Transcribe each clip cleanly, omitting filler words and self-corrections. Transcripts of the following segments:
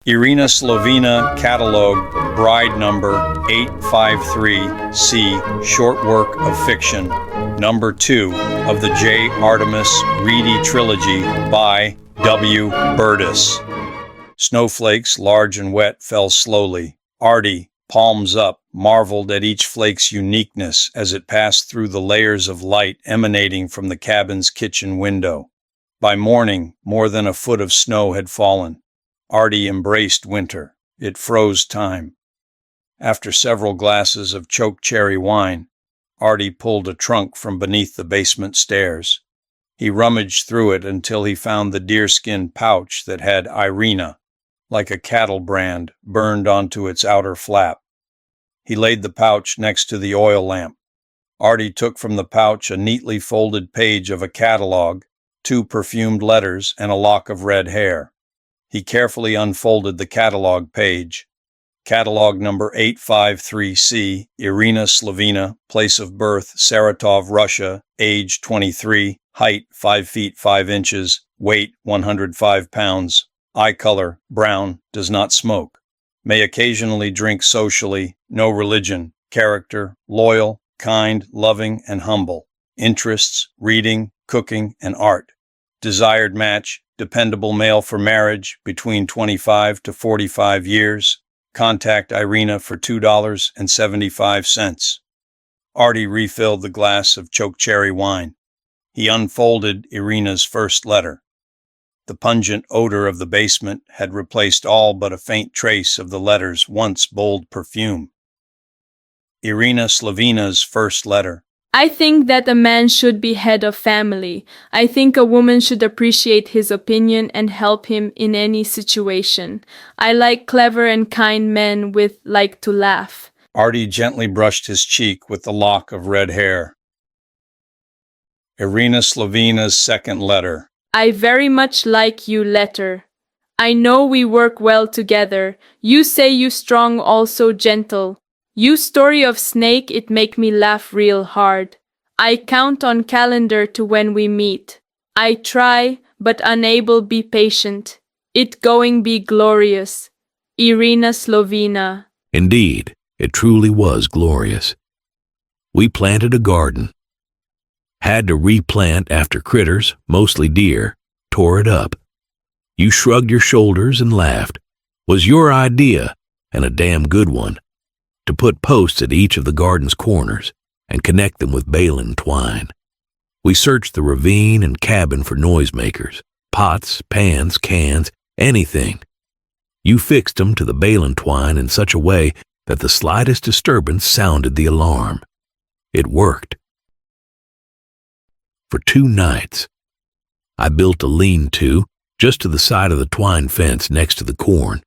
Irena Slovina Catalog, Bride Number 853C, Short Work of Fiction, Number 2 of the J. Artimus Reedy Trilogy by W. Byrtus. Snowflakes, large and wet, fell slowly. Arty, palms up, marveled at each flake's uniqueness as it passed through the layers of light emanating from the cabin's kitchen window. By morning, more than a foot of snow had fallen. Arty embraced winter. It froze time. After several glasses of choke cherry wine, Arty pulled a trunk from beneath the basement stairs. He rummaged through it until he found the deerskin pouch that had Irena, like a cattle brand, burned onto its outer flap. He laid the pouch next to the oil lamp. Arty took from the pouch a neatly folded page of a catalog, 2 perfumed letters, and a lock of red hair. He carefully unfolded the catalog page. Catalog number 853C, Irena Slovina, place of birth Saratov, Russia, age 23, height 5 feet 5 inches, weight 105 pounds, eye color brown, does not smoke, may occasionally drink socially, no religion, character loyal, kind, loving, and humble, interests reading, cooking, and art, desired match dependable male for marriage, between 25 to 45 years. Contact Irena for $2.75. Arty refilled the glass of choke cherry wine. He unfolded Irena's first letter. The pungent odor of the basement had replaced all but a faint trace of the letter's once bold perfume. Irena Slovina's first letter. I think that a man should be head of family. I think a woman should appreciate his opinion and help him in any situation. I like clever and kind men with like to laugh. Arty gently brushed his cheek with the lock of red hair. Irena Slovina's second letter. I very much like you letter. I know we work well together. You say you strong also gentle. You story of snake it make me laugh real hard. I count on calendar to when we meet. I try, but unable be patient. It going be glorious. Irena Slovina. Indeed, it truly was glorious. We planted a garden. Had to replant after critters, mostly deer, tore it up. You shrugged your shoulders and laughed. Was your idea, and a damn good one, to put posts at each of the garden's corners and connect them with balin twine. We searched the ravine and cabin for noisemakers, pots, pans, cans, anything. You fixed them to the balin twine in such a way that the slightest disturbance sounded the alarm. It worked. For 2 nights, I built a lean-to just to the side of the twine fence next to the corn,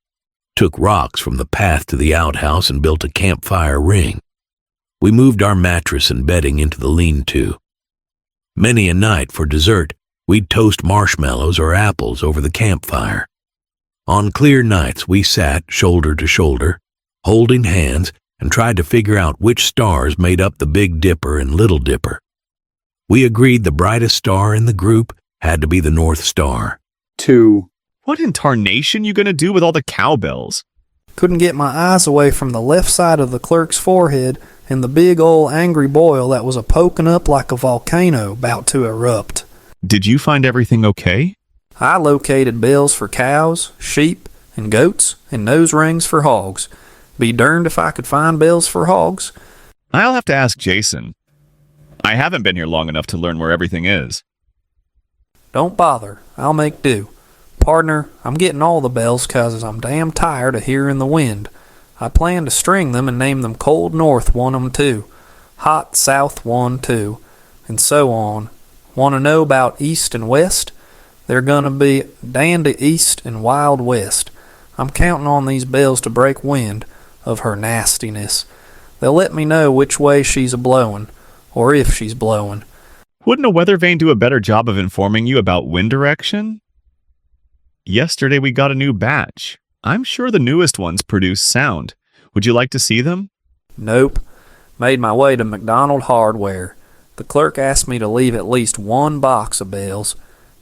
took rocks from the path to the outhouse and built a campfire ring. We moved our mattress and bedding into the lean-to. Many a night for dessert, we'd toast marshmallows or apples over the campfire. On clear nights, we sat shoulder to shoulder, holding hands, and tried to figure out which stars made up the Big Dipper and Little Dipper. We agreed the brightest star in the group had to be the North Star. 2. What in tarnation you gonna do with all the cowbells? Couldn't get my eyes away from the left side of the clerk's forehead and the big old angry boil that was a-poking up like a volcano about to erupt. Did you find everything okay? I located bells for cows, sheep, and goats, and nose rings for hogs. Be darned if I could find bells for hogs. I'll have to ask Jason. I haven't been here long enough to learn where everything is. Don't bother, I'll make do. Partner, I'm getting all the bells 'cause I'm damn tired of hearing the wind. I plan to string them and name them Cold North 1 'em 2, Hot South 1 2, and so on. Want to know about East and West? They're gonna be Dandy East and Wild West. I'm counting on these bells to break wind of her nastiness. They'll let me know which way she's a-blowing, or if she's blowing. Wouldn't a weather vane do a better job of informing you about wind direction? Yesterday we got a new batch. I'm sure the newest ones produce sound. Would you like to see them? Nope. Made my way to McDonald Hardware. The clerk asked me to leave at least 1 box of bells.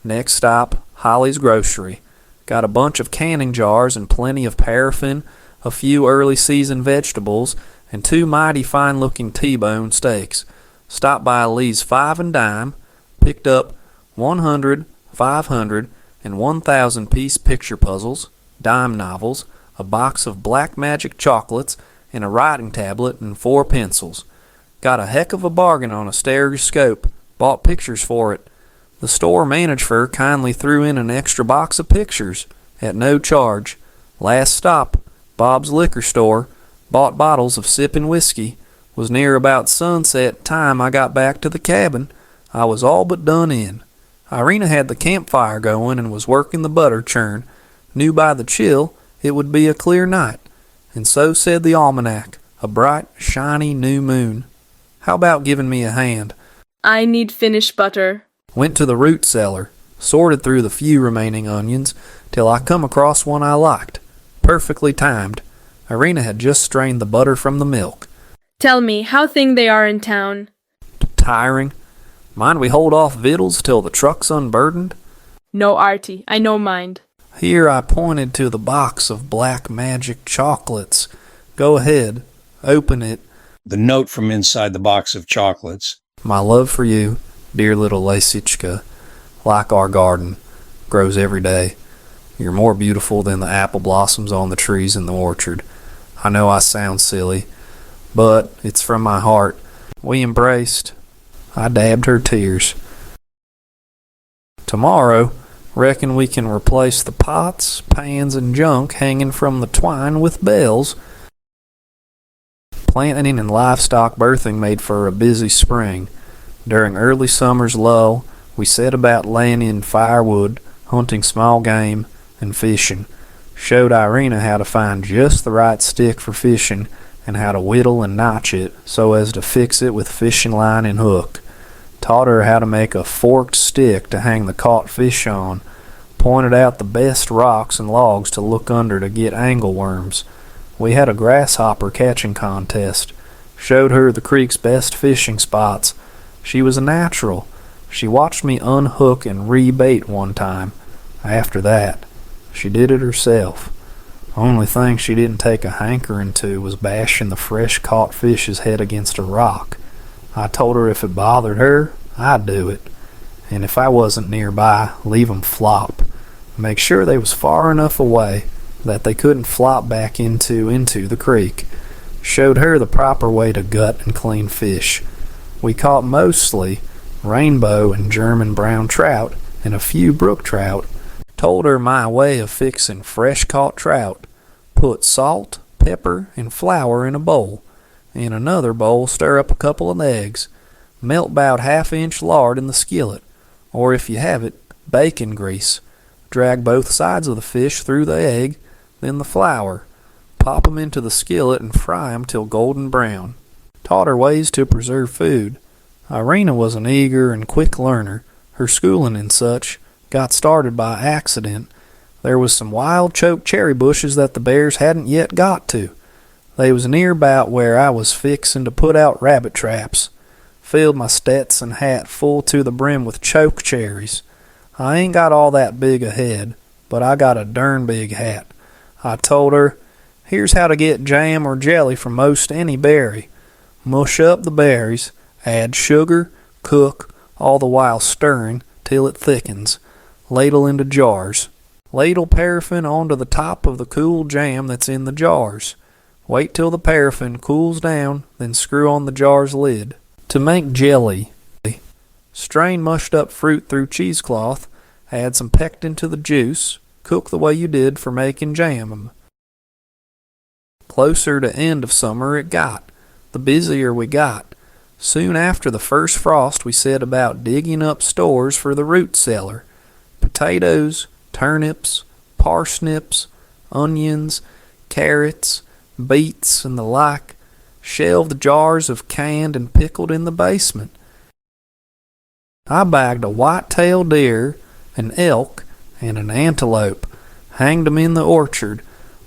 Next stop, Holly's Grocery. Got a bunch of canning jars and plenty of paraffin, a few early season vegetables, and 2 mighty fine-looking T-bone steaks. Stopped by Lee's Five and Dime, picked up 100, 500, and 1,000-piece picture puzzles, dime novels, a box of black magic chocolates, and a writing tablet and 4 pencils. Got a heck of a bargain on a stereoscope. Bought pictures for it. The store manager kindly threw in an extra box of pictures at no charge. Last stop, Bob's Liquor Store. Bought bottles of sippin' whiskey. Was near about sunset time I got back to the cabin. I was all but done in. Irena had the campfire going and was working the butter churn. Knew by the chill it would be a clear night. And so said the almanac, a bright, shiny new moon. How about giving me a hand? I need finished butter. Went to the root cellar, sorted through the few remaining onions, till I come across one I liked. Perfectly timed. Irena had just strained the butter from the milk. Tell me, how thing they are in town? Tiring. Mind we hold off victuals till the truck's unburdened? No, Arty, I no mind. Here I pointed to the box of black magic chocolates. Go ahead, open it. The note from inside the box of chocolates. My love for you, dear little Lasichka, like our garden, grows every day. You're more beautiful than the apple blossoms on the trees in the orchard. I know I sound silly, but it's from my heart. We embraced. I dabbed her tears. Tomorrow, reckon we can replace the pots, pans, and junk hanging from the twine with bells. Planting and livestock birthing made for a busy spring. During early summer's lull, we set about laying in firewood, hunting small game, and fishing. Showed Irena how to find just the right stick for fishing and how to whittle and notch it so as to fix it with fishing line and hook. Taught her how to make a forked stick to hang the caught fish on. Pointed out the best rocks and logs to look under to get angleworms. We had a grasshopper catching contest. Showed her the creek's best fishing spots. She was a natural. She watched me unhook and rebait one time. After that, she did it herself. Only thing she didn't take a hankering to was bashing the fresh caught fish's head against a rock. I told her if it bothered her, I'd do it. And if I wasn't nearby, leave 'em flop. Make sure they was far enough away that they couldn't flop back into the creek. Showed her the proper way to gut and clean fish. We caught mostly rainbow and German brown trout and a few brook trout. Told her my way of fixing fresh caught trout. Put salt, pepper, and flour in a bowl. In another bowl stir up a couple of eggs. Melt about half-inch lard in the skillet, or if you have it, bacon grease. Drag both sides of the fish through the egg, then the flour. Pop 'em into the skillet and fry 'em till golden brown. Taught her ways to preserve food. Irena was an eager and quick learner. Her schooling and such got started by accident. There was some wild choke cherry bushes that the bears hadn't yet got to. They was near about where I was fixin' to put out rabbit traps. Filled my Stetson hat full to the brim with choke cherries. I ain't got all that big a head, but I got a dern big hat. I told her, here's how to get jam or jelly from most any berry. Mush up the berries, add sugar, cook, all the while stirring till it thickens. Ladle into jars. Ladle paraffin onto the top of the cool jam that's in the jars. Wait till the paraffin cools down, then screw on the jar's lid. To make jelly, strain mushed up fruit through cheesecloth, add some pectin to the juice, cook the way you did for making jam. Closer to end of summer it got, the busier we got. Soon after the first frost we set about digging up stores for the root cellar. Potatoes, turnips, parsnips, onions, carrots, beets, and the like. Shelved jars of canned and pickled in the basement. I bagged a white-tailed deer, an elk, and an antelope, hanged 'em in the orchard,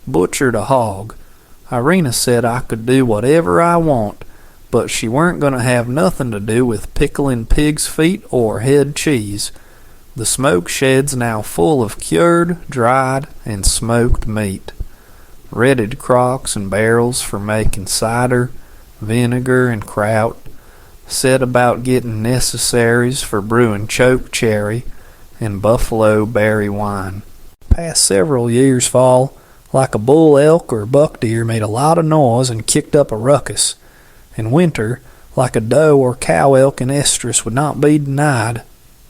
butchered a hog. Irena said I could do whatever I want, but she weren't going to have nothing to do with pickling pig's feet or head cheese. The smoke shed's now full of cured, dried, and smoked meat. Redded crocks and barrels for making cider, vinegar, and kraut. Set about getting necessaries for brewing choke cherry and buffalo berry wine. Past several years fall, like a bull elk or buck deer made a lot of noise and kicked up a ruckus. In winter, like a doe or cow elk in estrus would not be denied.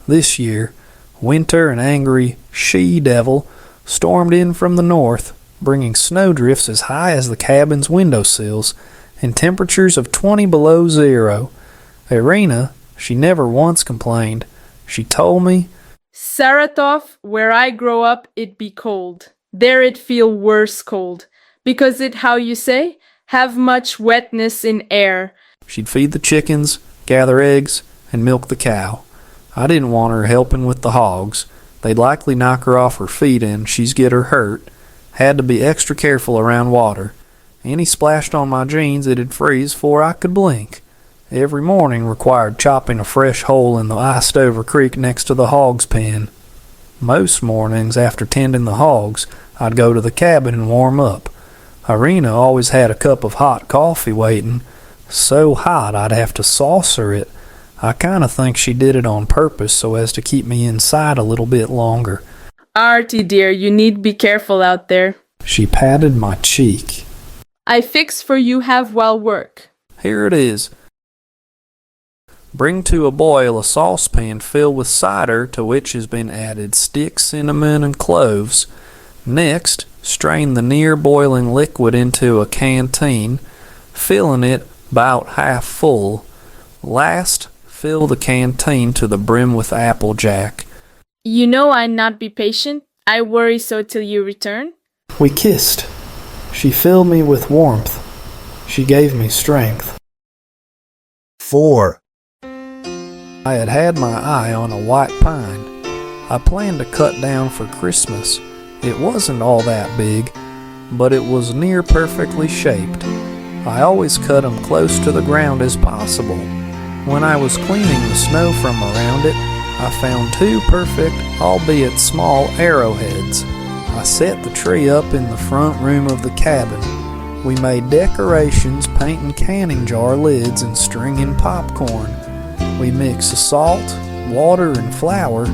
This year, Winter, an angry she-devil, stormed in from the north, bringing snowdrifts as high as the cabin's windowsills and temperatures of 20 below zero. Irena, she never once complained. She told me, Saratov, where I grow up, it be cold. There it feel worse cold, because it, how you say, have much wetness in air. She'd feed the chickens, gather eggs, and milk the cow. I didn't want her helping with the hogs. They'd likely knock her off her feet and she's get her hurt. Had to be extra careful around water. Any splashed on my jeans, it'd freeze 'fore I could blink. Every morning required chopping a fresh hole in the iced-over creek next to the hog's pen. Most mornings, after tending the hogs, I'd go to the cabin and warm up. Irena always had a cup of hot coffee waiting, so hot I'd have to saucer it. I kind of think she did it on purpose so as to keep me inside a little bit longer. Arty dear, you need be careful out there. She patted my cheek. I fix for you have while work. Here it is. Bring to a boil a saucepan filled with cider to which has been added stick cinnamon and cloves. Next, strain the near boiling liquid into a canteen, filling it about half full. Last, fill the canteen to the brim with applejack. You know I not be patient. I worry so till you return. We kissed. She filled me with warmth. She gave me strength. 4. I had had my eye on a white pine. I planned to cut down for Christmas. It wasn't all that big, but it was near perfectly shaped. I always cut 'em close to the ground as possible. When I was cleaning the snow from around it, I found 2 perfect, albeit small, arrowheads. I set the tree up in the front room of the cabin. We made decorations painting canning jar lids and stringing popcorn. We mixed salt, water, and flour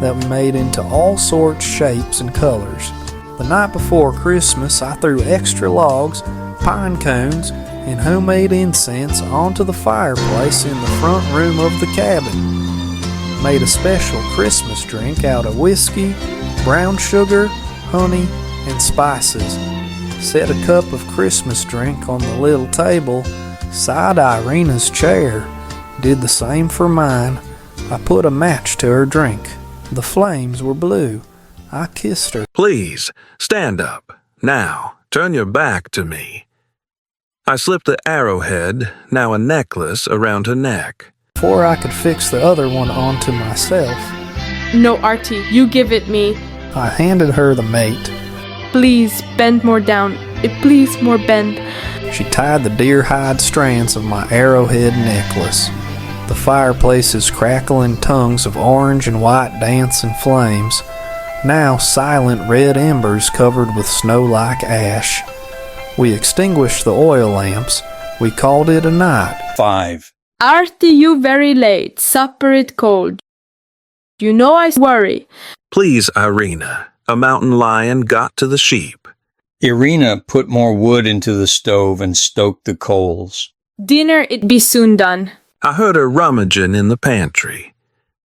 that we made into all sorts, shapes, and colors. The night before Christmas, I threw extra logs, pine cones, and homemade incense onto the fireplace in the front room of the cabin. Made a special Christmas drink out of whiskey, brown sugar, honey, and spices. Set a cup of Christmas drink on the little table side Irena's chair. Did the same for mine. I put a match to her drink. The flames were blue. I kissed her. Please, stand up. Now, turn your back to me. I slipped the arrowhead, now a necklace, around her neck. Before I could fix the other one onto myself, No, Arty, you give it me. I handed her the mate. Please, bend more down. Please, more bend. She tied the deer hide strands of my arrowhead necklace. The fireplace's crackling tongues of orange and white dancing flames, now silent red embers covered with snow-like ash. We extinguished the oil lamps. We called it a night. 5. Arty, you very late. Supper it cold. You know I worry. Please, Irena, a mountain lion got to the sheep. Irena put more wood into the stove and stoked the coals. Dinner it be soon done. I heard her rummaging in the pantry.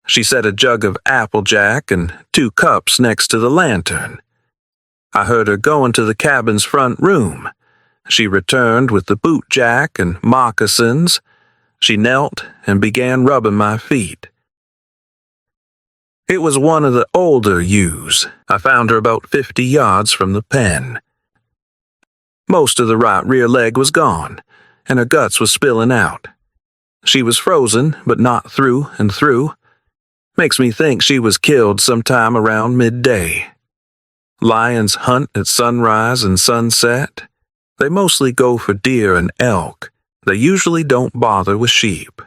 She set a jug of applejack and 2 cups next to the lantern. I heard her going to the cabin's front room. She returned with the boot jack and moccasins. She knelt and began rubbing my feet. It was one of the older ewes. I found her about 50 yards from the pen. Most of the right rear leg was gone, and her guts was spilling out. She was frozen, but not through and through. Makes me think she was killed sometime around midday. Lions hunt at sunrise and sunset. They mostly go for deer and elk. They usually don't bother with sheep.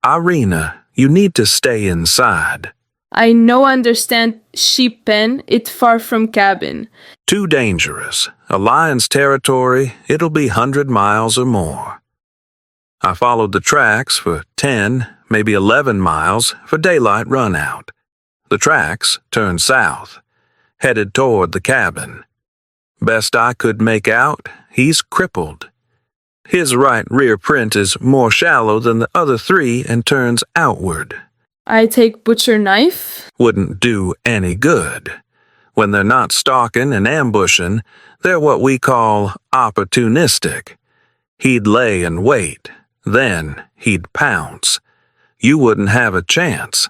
Irena, you need to stay inside. I no understand sheep pen, it far from cabin. Too dangerous. A lion's territory, it'll be 100 miles or more. I followed the tracks for 10, maybe 11 miles for daylight run out. The tracks turned south, headed toward the cabin. Best I could make out, he's crippled. His right rear print is more shallow than the other three and turns outward. I take butcher knife. Wouldn't do any good. When they're not stalking and ambushing, they're what we call opportunistic. He'd lay and wait, then he'd pounce. You wouldn't have a chance.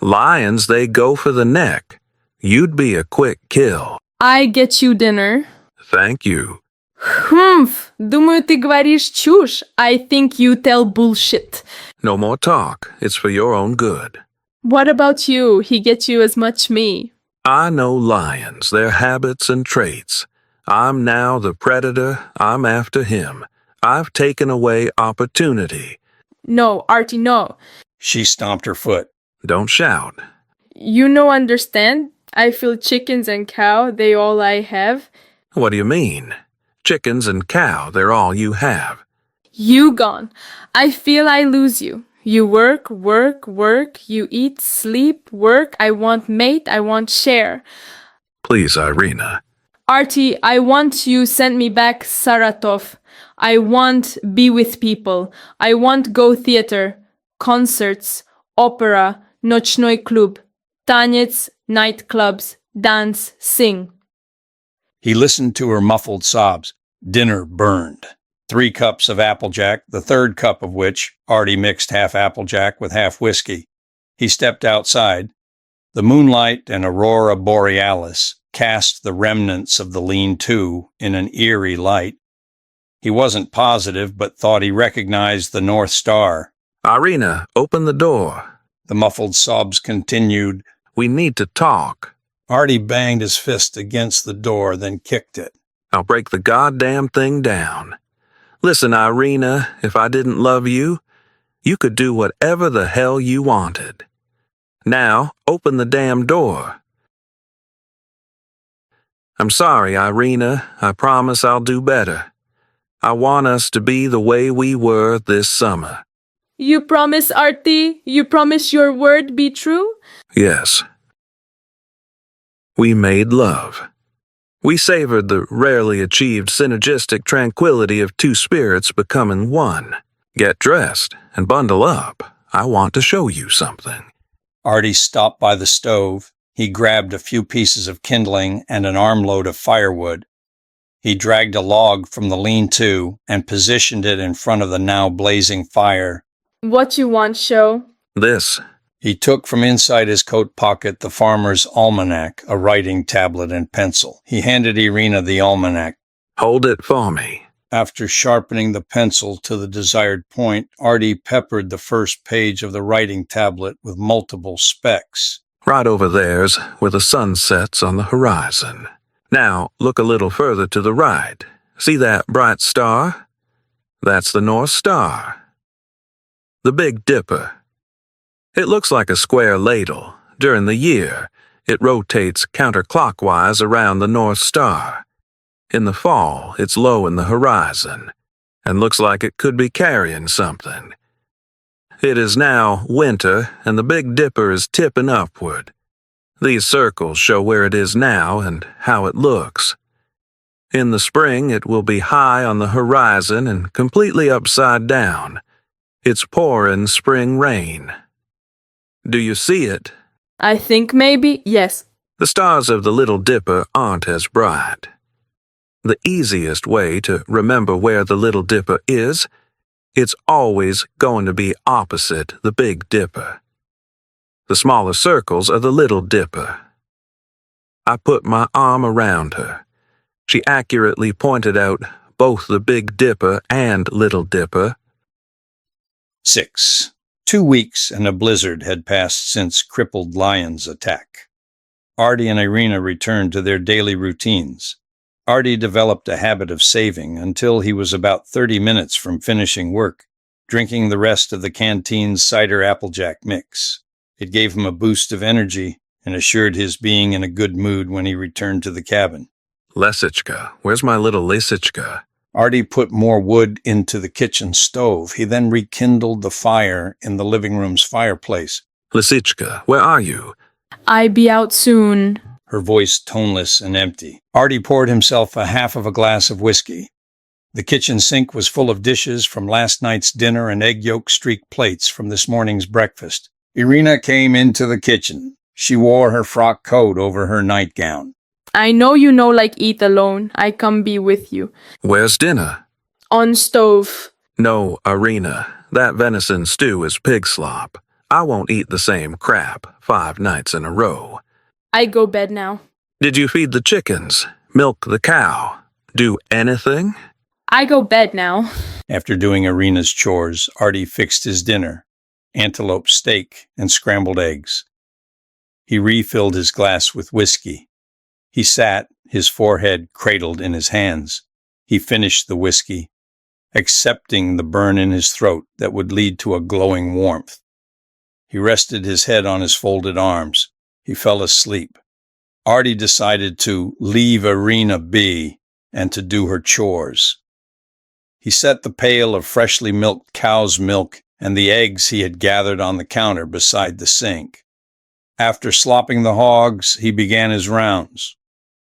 Lions, they go for the neck. You'd be a quick kill. I get you dinner. Thank you. Humph, думаю, ты говоришь чушь. I think you tell bullshit. No more talk. It's for your own good. What about you? He gets you as much me. I know lions, their habits and traits. I'm now the predator. I'm after him. I've taken away opportunity. No, Arty, no. She stomped her foot. Don't shout. You no understand? I feel chickens and cow, they all I have. What do you mean? Chickens and cow, they're all you have. You gone. I feel I lose you. You work, work, work. You eat, sleep, work. I want mate, I want share. Please, Irena. Arty, I want you send me back Saratov. I want be with people. I want go theater, concerts, opera, nochnoi klub, tanец, nightclubs, dance, sing. He listened to her muffled sobs. Dinner burned. 3 cups of Applejack, the third cup of which Arty mixed half Applejack with half whiskey. He stepped outside. The moonlight and aurora borealis cast the remnants of the lean-to in an eerie light. He wasn't positive, but thought he recognized the North Star. Irena, open the door. The muffled sobs continued. We need to talk. Arty banged his fist against the door, then kicked it. I'll break the goddamn thing down. Listen, Irena, if I didn't love you, you could do whatever the hell you wanted. Now, open the damn door. I'm sorry, Irena. I promise I'll do better. I want us to be the way we were this summer. You promise, Arty? You promise your word be true? Yes. We made love. We savored the rarely achieved synergistic tranquility of two spirits becoming one. Get dressed and bundle up. I want to show you something. Arty stopped by the stove. He grabbed a few pieces of kindling and an armload of firewood. He dragged a log from the lean-to and positioned it in front of the now blazing fire. What you want, show? This. He took from inside his coat pocket the farmer's almanac, a writing tablet and pencil. He handed Irena the almanac. Hold it for me. After sharpening the pencil to the desired point, Arty peppered the first page of the writing tablet with multiple specks. Right over there's where the sun sets on the horizon. Now, look a little further to the right. See that bright star? That's the North Star. The Big Dipper. It looks like a square ladle. During the year, it rotates counterclockwise around the North Star. In the fall, it's low in the horizon, and looks like it could be carrying something. It is now winter, and the Big Dipper is tipping upward. These circles show where it is now and how it looks. In the spring, it will be high on the horizon and completely upside down. It's pouring spring rain. Do you see it? I think maybe, yes. The stars of the Little Dipper aren't as bright. The easiest way to remember where the Little Dipper is, it's always going to be opposite the Big Dipper. The smaller circles are the Little Dipper. I put my arm around her. She accurately pointed out both the Big Dipper and Little Dipper. 6. 2 weeks and a blizzard had passed since crippled Lion's attack. Arty and Irena returned to their daily routines. Arty developed a habit of saving until he was about 30 minutes from finishing work, drinking the rest of the canteen's cider applejack mix. It gave him a boost of energy and assured his being in a good mood when he returned to the cabin. Lesichka, where's my little Lesichka? Arty put more wood into the kitchen stove. He then rekindled the fire in the living room's fireplace. Lesichka, where are you? I be out soon. Her voice toneless and empty. Arty poured himself a half of a glass of whiskey. The kitchen sink was full of dishes from last night's dinner and egg yolk streaked plates from this morning's breakfast. Irena came into the kitchen. She wore her frock coat over her nightgown. I know you no like eat alone. I come be with you. Where's dinner? On stove. No, Irena. That venison stew is pig slop. I won't eat the same crap 5 nights in a row. I go bed now. Did you feed the chickens? Milk the cow? Do anything? I go bed now. After doing Irena's chores, Arty fixed his dinner, antelope steak and scrambled eggs. He refilled his glass with whiskey. He sat, his forehead cradled in his hands. He finished the whiskey, accepting the burn in his throat that would lead to a glowing warmth. He rested his head on his folded arms. He fell asleep. Arty decided to leave Irena be and to do her chores. He set the pail of freshly milked cow's milk and the eggs he had gathered on the counter beside the sink. After slopping the hogs, he began his rounds.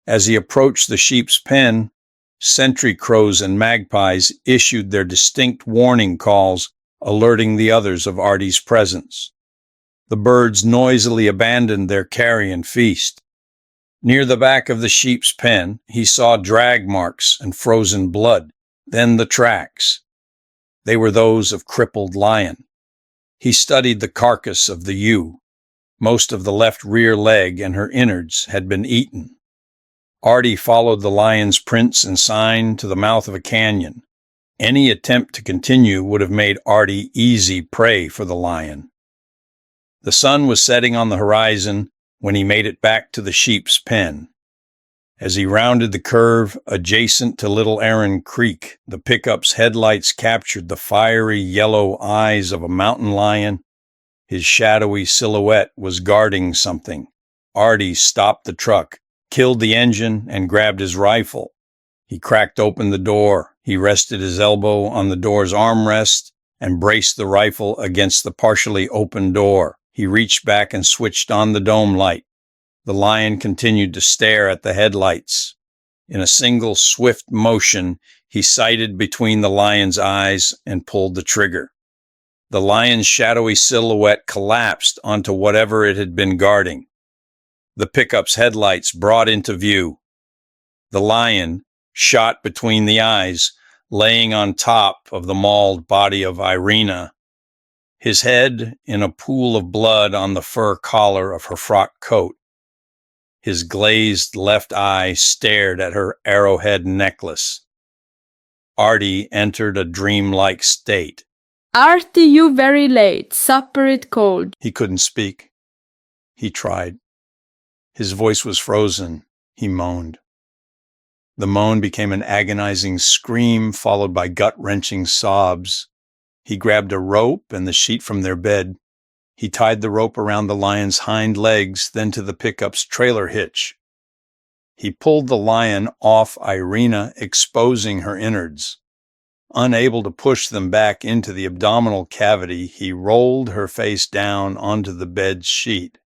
As he approached the sheep's pen, sentry crows and magpies issued their distinct warning calls, alerting the others of Arty's presence. The birds noisily abandoned their carrion feast. Near the back of the sheep's pen, he saw drag marks and frozen blood, then the tracks. They were those of crippled lion. He studied the carcass of the ewe. Most of the left rear leg and her innards had been eaten. Arty followed the lion's prints and sign to the mouth of a canyon. Any attempt to continue would have made Arty easy prey for the lion. The sun was setting on the horizon when he made it back to the sheep's pen. As he rounded the curve adjacent to Little Erin Creek, the pickup's headlights captured the fiery yellow eyes of a mountain lion. His shadowy silhouette was guarding something. Arty stopped the truck, killed the engine, and grabbed his rifle. He cracked open the door. He rested his elbow on the door's armrest and braced the rifle against the partially open door. He reached back and switched on the dome light. The lion continued to stare at the headlights. In a single swift motion, he sighted between the lion's eyes and pulled the trigger. The lion's shadowy silhouette collapsed onto whatever it had been guarding. The pickup's headlights brought into view the lion, shot between the eyes, laying on top of the mauled body of Irena, his head in a pool of blood on the fur collar of her frock coat. His glazed left eye stared at her arrowhead necklace. Arty entered a dreamlike state. Arty, you very late. Supper it cold. He couldn't speak. He tried. His voice was frozen. He moaned. The moan became an agonizing scream followed by gut-wrenching sobs. He grabbed a rope and the sheet from their bed. He tied the rope around the lion's hind legs, then to the pickup's trailer hitch. He pulled the lion off Irena, exposing her innards. Unable to push them back into the abdominal cavity, he rolled her face down onto the bed's sheet.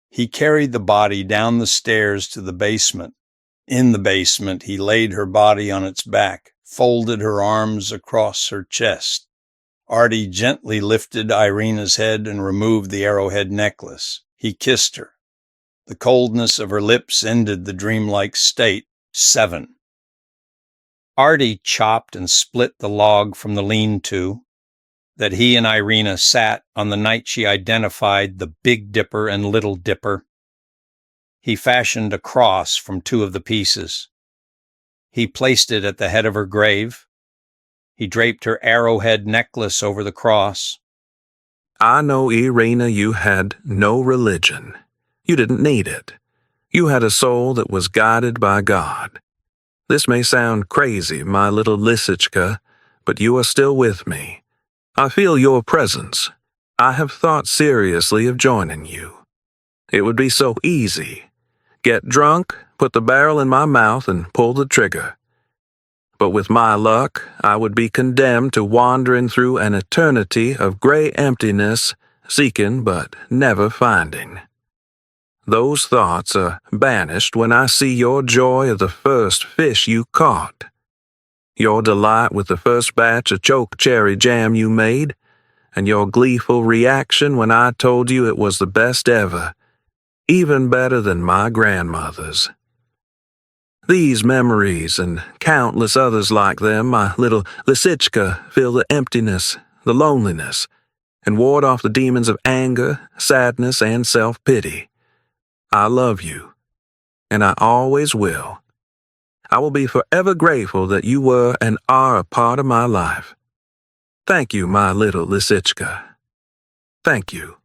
He carried the body down the stairs to the basement. In the basement, he laid her body on its back, folded her arms across her chest. Arty gently lifted Irena's head and removed the arrowhead necklace. He kissed her. The coldness of her lips ended the dreamlike state. 7. Arty chopped and split the log from the lean-to that he and Irena sat on the night she identified the Big Dipper and Little Dipper. He fashioned a cross from 2 of the pieces. He placed it at the head of her grave. He draped her arrowhead necklace over the cross. I know, Irena, you had no religion. You didn't need it. You had a soul that was guided by God. This may sound crazy, my little Lisichka, but you are still with me. I feel your presence. I have thought seriously of joining you. It would be so easy. Get drunk, put the barrel in my mouth, and pull the trigger. But with my luck, I would be condemned to wandering through an eternity of gray emptiness, seeking but never finding. Those thoughts are banished when I see your joy of the first fish you caught, your delight with the first batch of choke cherry jam you made, and your gleeful reaction when I told you it was the best ever, even better than my grandmother's. These memories, and countless others like them, my little Lisichka, fill the emptiness, the loneliness, and ward off the demons of anger, sadness, and self-pity. I love you, and I always will. I will be forever grateful that you were and are a part of my life. Thank you, my little Lisichka. Thank you.